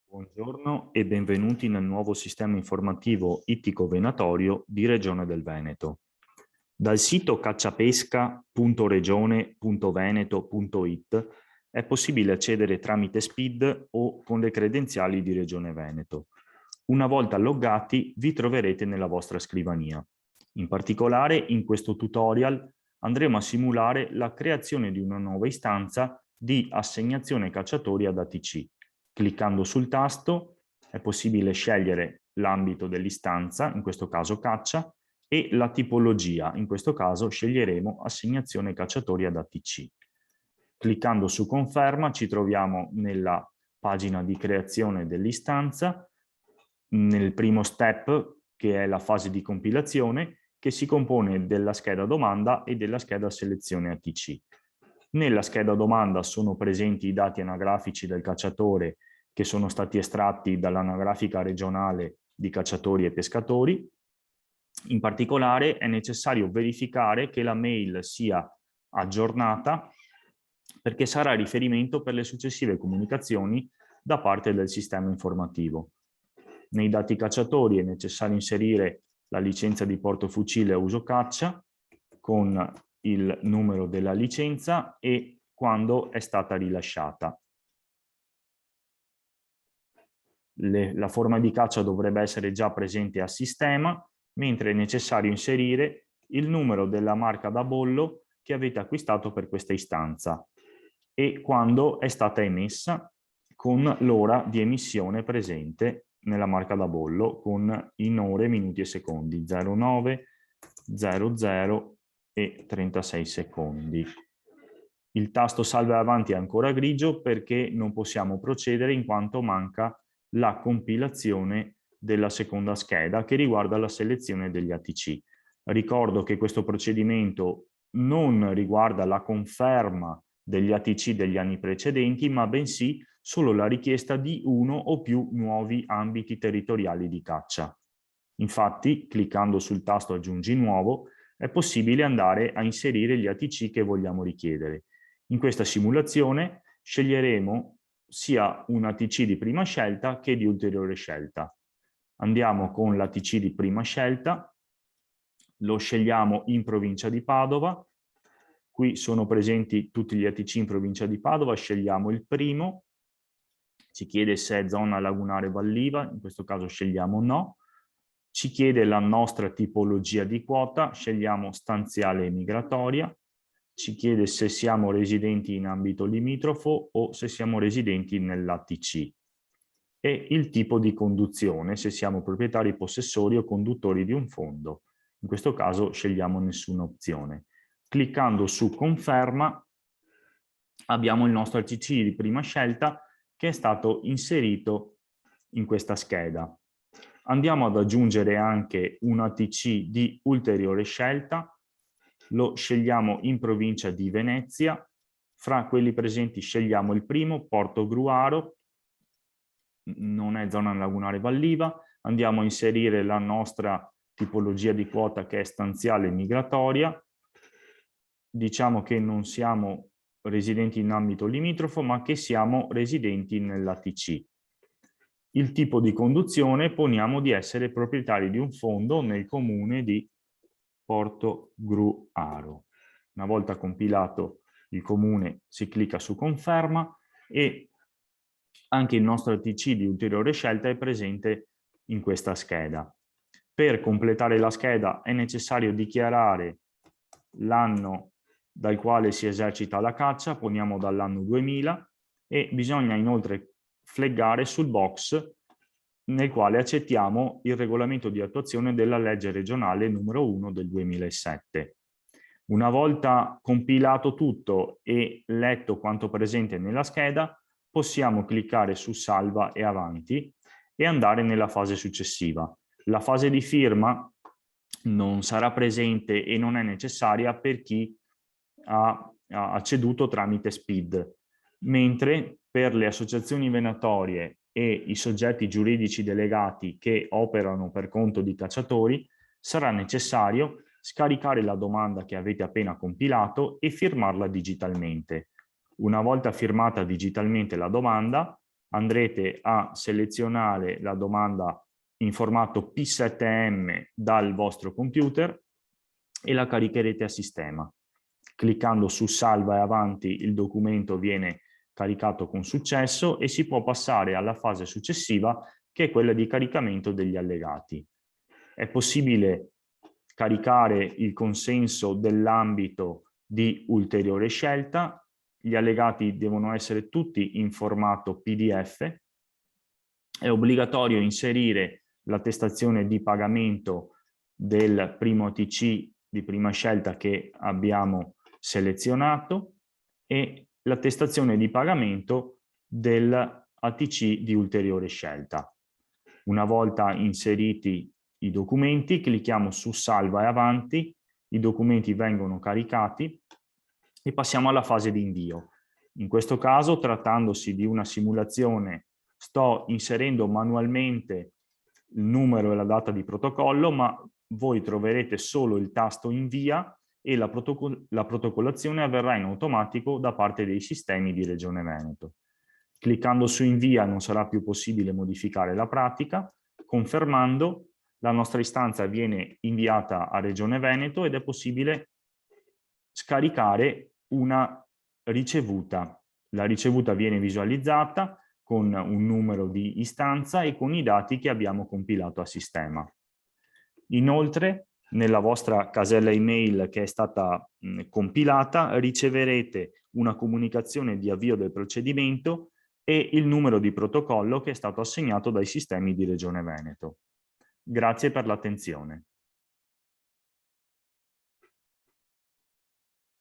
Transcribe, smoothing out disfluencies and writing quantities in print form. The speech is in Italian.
Buongiorno e benvenuti nel nuovo sistema informativo ittico-venatorio di Regione del Veneto. Dal sito cacciapesca.regione.veneto.it è possibile accedere tramite SPID o con le credenziali di Regione Veneto. Una volta loggati vi troverete nella vostra scrivania. In particolare, in questo tutorial andremo a simulare la creazione di una nuova istanza di assegnazione cacciatori ad ATC. Cliccando sul tasto è possibile scegliere l'ambito dell'istanza, in questo caso caccia, e la tipologia, in questo caso sceglieremo assegnazione cacciatori ad ATC. Cliccando su conferma ci troviamo nella pagina di creazione dell'istanza, nel primo step che è la fase di compilazione, che si compone della scheda domanda e della scheda selezione ATC. Nella scheda domanda sono presenti i dati anagrafici del cacciatore che sono stati estratti dall'anagrafica regionale di cacciatori e pescatori. In particolare è necessario verificare che la mail sia aggiornata perché sarà riferimento per le successive comunicazioni da parte del sistema informativo. Nei dati cacciatori è necessario inserire la licenza di portofucile a uso caccia con il numero della licenza e quando è stata rilasciata. La forma di caccia dovrebbe essere già presente a sistema, mentre è necessario inserire il numero della marca da bollo che avete acquistato per questa istanza e quando è stata emessa con l'ora di emissione presente nella marca da bollo con in ore, minuti e secondi 09, 00 e 36 secondi. Il tasto salva avanti è ancora grigio perché non possiamo procedere in quanto manca la compilazione della seconda scheda che riguarda la selezione degli ATC. Ricordo che questo procedimento non riguarda la conferma degli ATC degli anni precedenti, ma bensì solo la richiesta di uno o più nuovi ambiti territoriali di caccia. Infatti, cliccando sul tasto Aggiungi nuovo, è possibile andare a inserire gli ATC che vogliamo richiedere. In questa simulazione sceglieremo sia un ATC di prima scelta che di ulteriore scelta. Andiamo con l'ATC di prima scelta, lo scegliamo in provincia di Padova. Qui sono presenti tutti gli ATC in provincia di Padova, scegliamo il primo, ci chiede se è zona lagunare valliva, in questo caso scegliamo no, ci chiede la nostra tipologia di quota, scegliamo stanziale e migratoria, ci chiede se siamo residenti in ambito limitrofo o se siamo residenti nell'ATC e il tipo di conduzione, se siamo proprietari, possessori o conduttori di un fondo. In questo caso scegliamo nessuna opzione. Cliccando su conferma abbiamo il nostro ATC di prima scelta che è stato inserito in questa scheda. Andiamo ad aggiungere anche un ATC di ulteriore scelta, lo scegliamo in provincia di Venezia, fra quelli presenti scegliamo il primo, Porto Gruaro, non è zona lagunare valliva, andiamo a inserire la nostra tipologia di quota che è stanziale migratoria, diciamo che non siamo residenti in ambito limitrofo ma che siamo residenti nell'ATC. Il tipo di conduzione poniamo di essere proprietari di un fondo nel comune di Porto Gruaro. Una volta compilato il comune si clicca su conferma e anche il nostro ATC di ulteriore scelta è presente in questa scheda. Per completare la scheda è necessario dichiarare l'anno dal quale si esercita la caccia, poniamo dall'anno 2000, e bisogna inoltre flaggare sul box nel quale accettiamo il regolamento di attuazione della legge regionale numero 1 del 2007. Una volta compilato tutto e letto quanto presente nella scheda, possiamo cliccare su salva e avanti e andare nella fase successiva. La fase di firma non sarà presente e non è necessaria per chi ha ceduto tramite SPID, mentre per le associazioni venatorie e i soggetti giuridici delegati che operano per conto di cacciatori sarà necessario scaricare la domanda che avete appena compilato e firmarla digitalmente. Una volta firmata digitalmente la domanda, andrete a selezionare la domanda in formato P7M dal vostro computer e la caricherete a sistema. Cliccando su salva e avanti il documento viene caricato con successo e si può passare alla fase successiva, che è quella di caricamento degli allegati. È possibile caricare il consenso dell'ambito di ulteriore scelta. Gli allegati devono essere tutti in formato PDF. È obbligatorio inserire l'attestazione di pagamento del primo ATC di prima scelta che abbiamo selezionato e l'attestazione di pagamento dell'ATC di ulteriore scelta. Una volta inseriti i documenti, clicchiamo su salva e avanti, i documenti vengono caricati e passiamo alla fase di invio. In questo caso, trattandosi di una simulazione, sto inserendo manualmente il numero e la data di protocollo, ma voi troverete solo il tasto invia e la protocollazione avverrà in automatico da parte dei sistemi di Regione Veneto. Cliccando su invia non sarà più possibile modificare la pratica. Confermando, la nostra istanza viene inviata a Regione Veneto ed è possibile scaricare una ricevuta. La ricevuta viene visualizzata con un numero di istanza e con i dati che abbiamo compilato a sistema. Inoltre, nella vostra casella email che è stata compilata, riceverete una comunicazione di avvio del procedimento e il numero di protocollo che è stato assegnato dai sistemi di Regione Veneto. Grazie per l'attenzione.